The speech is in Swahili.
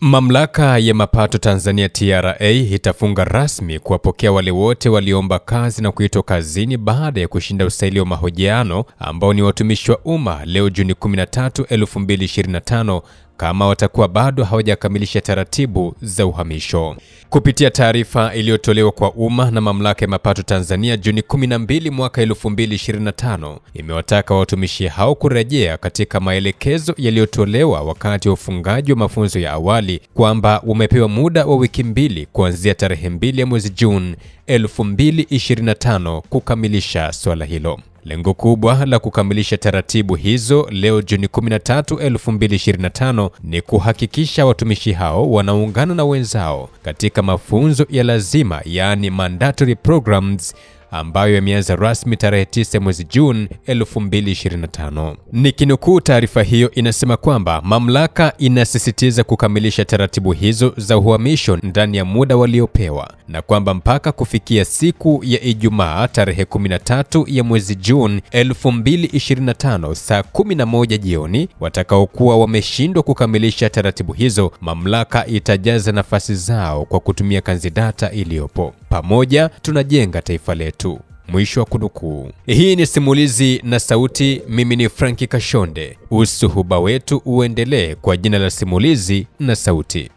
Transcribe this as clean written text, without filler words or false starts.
Mamlaka ya Mapato Tanzania TRA itafunga rasmi kuwapokea wale wote walioomba kazi na kuitwa kazini baada ya kushinda usaili wa mahojiano ambao ni watumishi wa umma leo Juni 13, 2025 kama watakuwa bado hawajakamilisha taratibu za uhamisho. Kupitia taarifa iliyotolewa kwa umma na Mamlaka ya Mapato Tanzania Juni 12 mwaka 2025, imewataka watumishi hao kurejea katika maelekezo yaliyotolewa wakati wa ufungaji wa mafunzo ya awali kwamba wamepewa muda wa wiki 2 kuanzia tarehe 2 ya mwezi Juni 2025 kukamilisha swala hilo. Lengo kubwa la kukamilisha taratibu hizo leo Juni 13, 2025 ni kuhakikisha watumishi hao wanaungana na wenzao katika mafunzo ya lazima, yaani mandatory programs, ambayo yameanza rasmi tarehe 9 mwezi Juni 2025. Nikinukuu taarifa hiyo inasema kwamba mamlaka inasisitiza kukamilisha taratibu hizo za uhamisho ndani ya muda waliopewa, na kwamba mpaka kufikia siku ya Ijumaa tarehe 13 ya mwezi Juni 2025 saa 11 jioni, watakaokuwa wameshindwa kukamilisha taratibu hizo, mamlaka itajaza nafasi zao kwa kutumia kanzidata iliyopo. Pamoja tunajenga taifa letu. Mwisho wa kunukuu. Hii ni Simulizi na Sauti. Mimi ni Franki Kashonde. Usuhuba wetu uendelee kwa jina la Simulizi na Sauti.